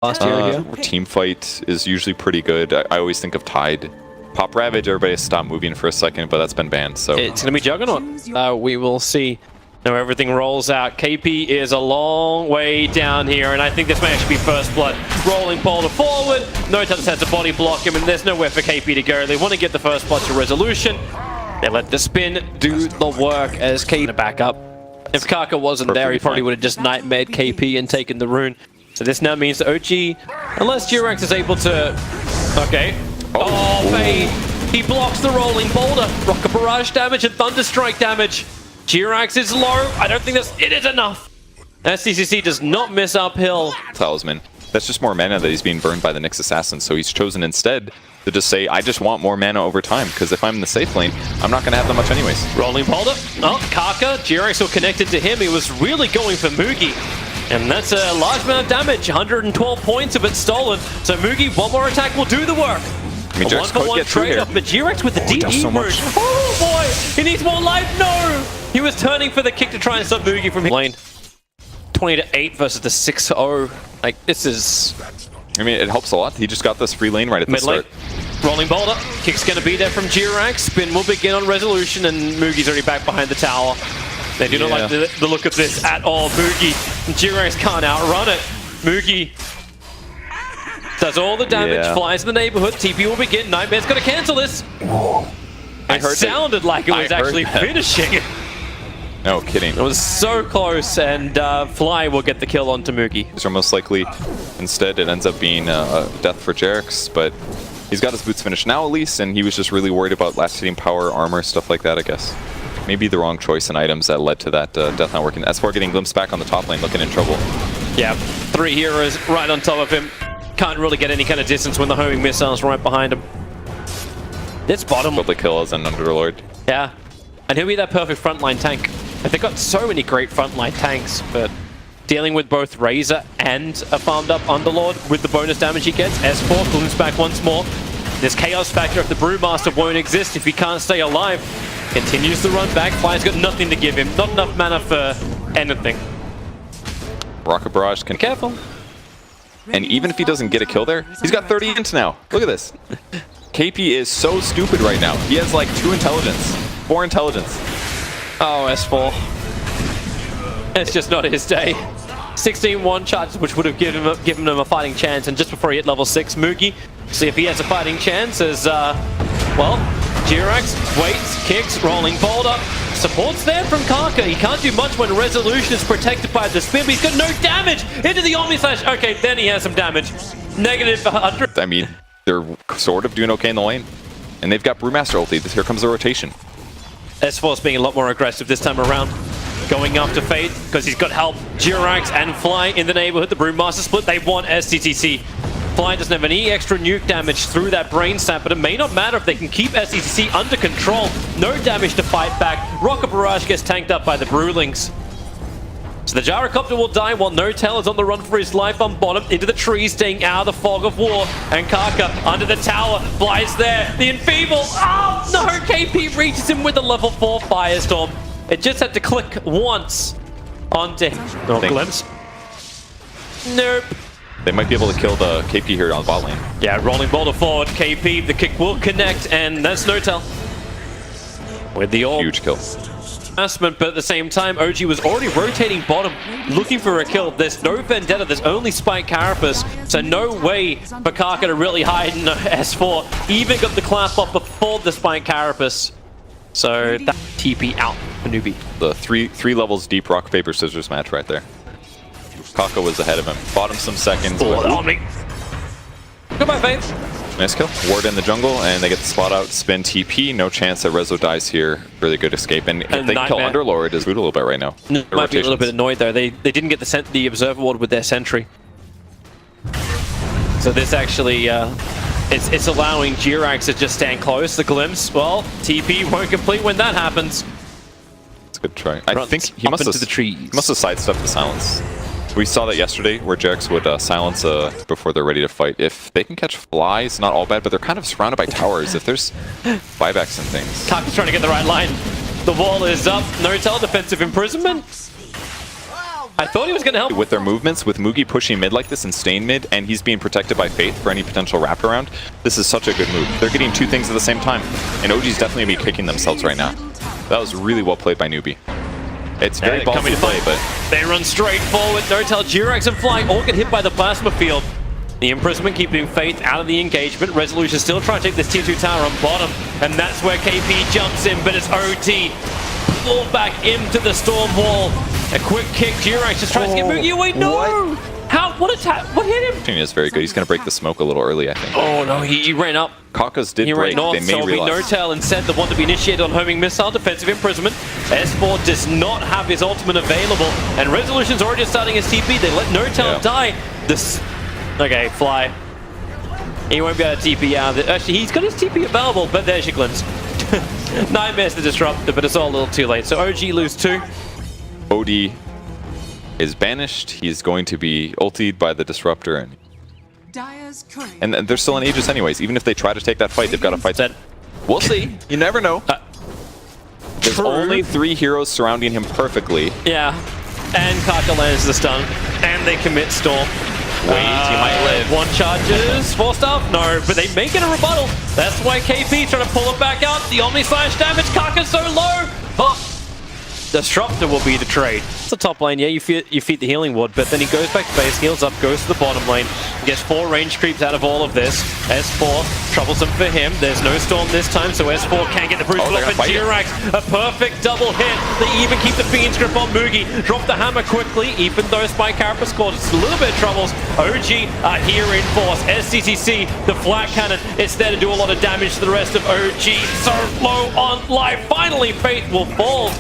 last year here? Team fight is usually pretty good. I always think of Tide. Pop Ravage, everybody has stopped moving for a second, but that's been banned, so... It's going to be Juggernaut. We will see. Now everything rolls out. KP is a long way down here, and I think this may actually be first blood. Rolling Boulder forward. No touch has to body block him, and there's nowhere for KP to go. They want to get the first blood to resolution. They let the spin do the work as KP back up. If Kaka wasn't there, he probably would have just nightmared KP and taken the rune. So this now means that OG, unless Jirax is able to... Okay. Oh, Fade. He blocks the rolling boulder. Rocket barrage damage and thunderstrike damage. Jirax is low. I don't think it is enough. SCCC does not miss uphill. Talisman. That's just more mana that he's being burned by the Nyx Assassin, so he's chosen instead to just say, I just want more mana over time, because if I'm in the safe lane, I'm not going to have that much anyways. Rolling boulder. Oh, Kaka. Jirax will connected to him. He was really going for Mugi. And that's a large amount of damage. 112 points of it stolen. So Mugi, one more attack will do the work. I mean, Jirax can't get through here. But Jirax with the DE so route. Oh boy, he needs more life. No! He was turning for the kick to try and stop Mugi from lane. 20-8 versus the 6-0. Like, this is... I mean, it helps a lot. He just got this free lane right at the start. Rolling boulder. Kick's going to be there from Jirax. Spin will begin on resolution, and Mugi's already back behind the tower. They do not like the look of this at all. Mugi. Jirax can't outrun it. Mugi does all the damage, flies in the neighborhood. TP will begin. Nightmare's going to cancel this. It sounded like it was actually finishing. No kidding. It was so close, and Fly will get the kill onto Mugi. These are most likely, instead, it ends up being a death for Jirax, but he's got his boots finished now at least, and he was just really worried about last hitting power, armor, stuff like that, I guess. Maybe the wrong choice in items that led to that death not working. S4 getting glimpsed back on the top lane, looking in trouble. Yeah, 3 heroes right on top of him. Can't really get any kind of distance when the homing missile's right behind him. This bottom... Probably kill as an Underlord. Yeah, and he'll be that perfect frontline tank. They've got so many great frontline tanks, but dealing with both Razor and a farmed up Underlord with the bonus damage he gets, S4 glooms back once more. This chaos factor of the Brewmaster won't exist if he can't stay alive. Continues to run back. Fly's got nothing to give him. Not enough mana for anything. Rocket Barrage can... Careful. And even if he doesn't get a kill there, he's got 30 int now. Look at this. KP is so stupid right now. He has like 2 intelligence. 4 intelligence. Oh, S4. It's just not his day. 16 one-shots, which would have given him a fighting chance. And just before he hit level 6, Mugi, see if he has a fighting chance as, well, Jirax waits, kicks, rolling boulder. Support's there from Kaka. He can't do much when resolution is protected by the spin, but he's got no damage into the Omni Slash. Okay, then he has some damage. Negative 100. I mean, they're sort of doing okay in the lane. And they've got Brewmaster ulti. Here comes the rotation. S4's being a lot more aggressive this time around. Going after Fate, because he's got help. Jirax and Fly in the neighborhood. The Brewmaster split. They want SCTC. Fly doesn't have any extra nuke damage through that brain sap, but it may not matter if they can keep SCTC under control. No damage to fight back. Rocket Barrage gets tanked up by the Brewlings. So the Gyrocopter will die while No-Tail is on the run for his life on bottom, into the trees, staying out of the fog of war. And Kaka under the tower, flies there. The Enfeeble. Oh no! KP reaches him with a level 4 Firestorm. It just had to click once onto him. No glimpse. Nope. They might be able to kill the KP here on bot lane. Yeah, rolling boulder forward. KP, the kick will connect, and that's No-Tail. With the orb. Huge kill. But at the same time, OG was already rotating bottom, looking for a kill. There's no Vendetta, there's only Spike Carapace, so no way for Kaka to really hide in S4. Even got the clap up before the Spike Carapace. So that TP out for Newbee. The three levels deep rock, paper, scissors match right there. Kaka was ahead of him. Bought him some seconds. Oh, on me. Goodbye, Faith. Nice kill. Ward in the jungle, and they get the spot out. Spin TP. No chance that Rezo dies here. Really good escape. And if they can kill Underlord, is good a little bit right now. Might be a little bit annoyed though. They didn't get the Observer Ward with their sentry. So this actually, it's allowing Jirax to just stand close. The glimpse, well, TP won't complete when that happens. It's a good try. I think he must have sidestepped the silence. We saw that yesterday, where Jirax would silence before they're ready to fight. If they can catch flies, not all bad, but they're kind of surrounded by towers. If there's buybacks and things. Kaka's trying to get the right line. The wall is up. No-Tail defensive imprisonment. I thought he was going to help. With their movements, with Mugi pushing mid like this and staying mid, and he's being protected by Faith for any potential wraparound, this is such a good move. They're getting two things at the same time, and OG's definitely going to be kicking themselves right now. That was really well played by Newbee. It's very ballsy to play, but... They run straight forward. Notel, Jirax, and Fly all get hit by the plasma field. The imprisonment keeping Faith out of the engagement. Resolution still trying to take this tier 2 tower on bottom, and that's where KP jumps in, but it's OT. Pulled back into the storm wall. A quick kick. Jirax just tries to get Mugi away. No! How? What hit him? Is very good. He's going to break the smoke a little early, I think. Oh no, he ran up. Kaka's did break. Ran north, they may so it'll be realize. Notel instead, the one to be initiated on homing missile, defensive imprisonment. S4 does not have his ultimate available, and Resolution's already starting his TP. They let Notel die. Okay, Fly. He won't be able to TP out of it. Actually, he's got his TP available, but there's your glimpse. Nightmare's the disruptor, but it's all a little too late. So OG lose 2. OD is banished. He's going to be ultied by the disruptor, and they're still in Aegis anyways. Even if they try to take that fight, they've got to fight. We'll see. You never know. There's only 3 heroes surrounding him perfectly. Yeah, and Kaka lands the stun, and they commit Storm. Wait, he might live. 1 charges, 4 stuff? No, but they make it a rebuttal. That's why KP trying to pull it back out. The Omni Slash damage, Kaka's so low. Oh. Disruptor will be the trade. It's a top lane, yeah, you feed the healing ward, but then he goes back to base, heals up, goes to the bottom lane, gets 4 range creeps out of all of this. S4, troublesome for him. There's no storm this time, so S4 can't get the bruise off, and Jirax, a perfect double hit. They even keep the Fiend's grip on Mugi. Drop the hammer quickly, even though Spy Carapace causes a little bit of troubles. OG are here in force. SCCC, the flat cannon, it's there to do a lot of damage to the rest of OG. So low on life. Finally, Faith will fall.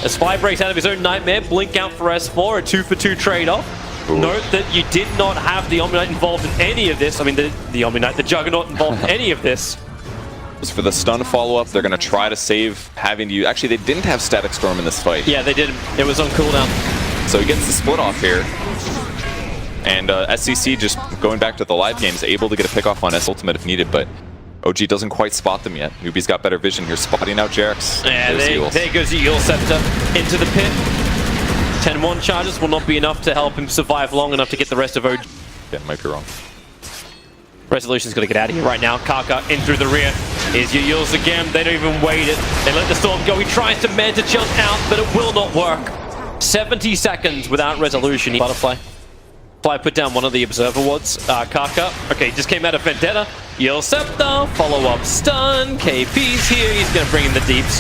As Spy breaks out of his own nightmare, blink out for S4, a 2-for-2 trade-off. Note that you did not have the Omni Knight involved in any of this. I mean, the Omni Knight, the Juggernaut involved in any of this. For the stun follow-up, they're going to try to save having to use... Actually, they didn't have Static Storm in this fight. Yeah, they didn't. It was on cooldown. So he gets the split off here. And SCC, just going back to the live games, able to get a pick off on S ultimate if needed, but OG doesn't quite spot them yet. Newbee's got better vision here, spotting out Jirax. Yeah, there goes the Eul Scepter into the pit. 10-1 charges will not be enough to help him survive long enough to get the rest of OG. Yeah, might be wrong. Resolution's got to get out of here right now. Kaka in through the rear. Here's your Euls again. They don't even wait it. They let the storm go. He tries to man to jump out, but it will not work. 70 seconds without Resolution. Butterfly. Fly put down one of the observer wards. Kaka, okay, just came out of Vendetta. Eul Scepter, follow-up stun. KP's here, he's going to bring in the deeps.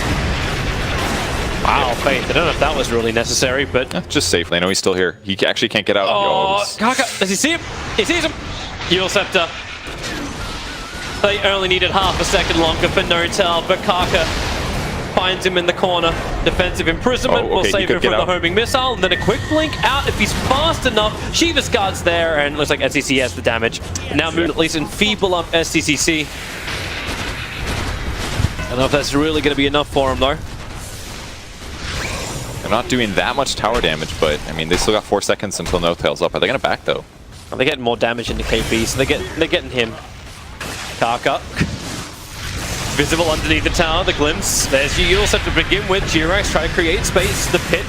Wow, Faith, I don't know if that was really necessary, but... Just safely, I know he's still here. He actually can't get out. Oh, Kaka, does he see him? He sees him! Eul Scepter. They only needed half a second longer for Notel, but Kaka finds him in the corner. Defensive imprisonment will save him from the homing missile, and then a quick blink out if he's fast enough. Shiva's guard's there, and looks like SCC has the damage. And now move at least enfeeble up SCCC. I don't know if that's really going to be enough for him, though. They're not doing that much tower damage, but, I mean, they still got 4 seconds until Notel's up. Are they going to back, though? Well, they're getting more damage into KP, so they're getting him. Kaka. Visible underneath the tower, the glimpse. There's your Eul Scepter to begin with. Jirax trying to create space. The pit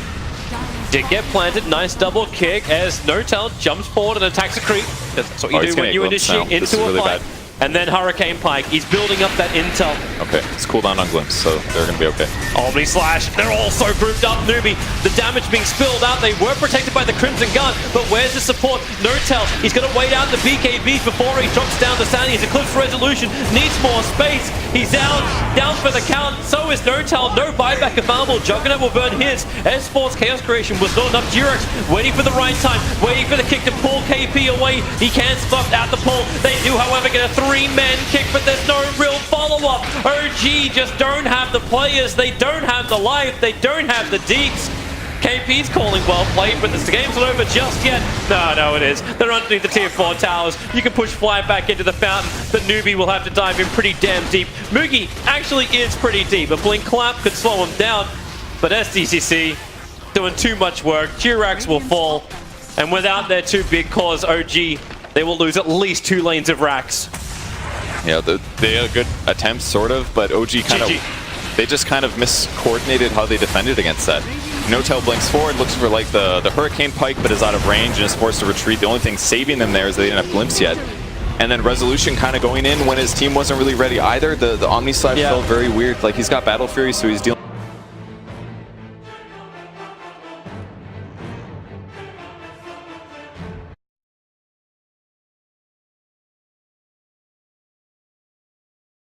did get planted. Nice double kick as Notel jumps forward and attacks a creep. That's what you do when you initiate into a fight. And then Hurricane Pike. He's building up that intel. Okay, it's cooldown on Glimpse, so they're going to be okay. Omni Slash, they're all so grouped up. Newbee, the damage being spilled out. They were protected by the Crimson Guard, but where's the support? Notel, he's going to wait out the BKBs before he drops down to Sandy. He's eclipsed Resolution, needs more space. He's down for the count. So is Notel, no buyback available. Juggernaut will burn his. S4's Chaos Creation was not enough. Jirax waiting for the right time, waiting for the kick to pull KP away. He can't spot out the pull. They do, however, get a 3-man kick, but there's no real follow-up. OG just don't have the players, they don't have the life, they don't have the deeps. KP's calling well played, but the game's not over just yet. No, it is. They're underneath the tier 4 towers. You can push Fly back into the fountain, but Newbee will have to dive in pretty damn deep. Mugi actually is pretty deep. A blink clap could slow him down, but SDCC doing too much work. Jirax will fall, and without their 2 big cores, OG, they will lose at least 2 lanes of racks. Yeah, they had good attempts, sort of, but OG kind of... They just kind of miscoordinated how they defended against that. No-Tail blinks forward, looks for like the Hurricane Pike, but is out of range and is forced to retreat. The only thing saving them there is they didn't have Glimpse yet. And then Resolution kind of going in when his team wasn't really ready either. The Omni Slash felt very weird. Like, he's got Battle Fury, so he's dealing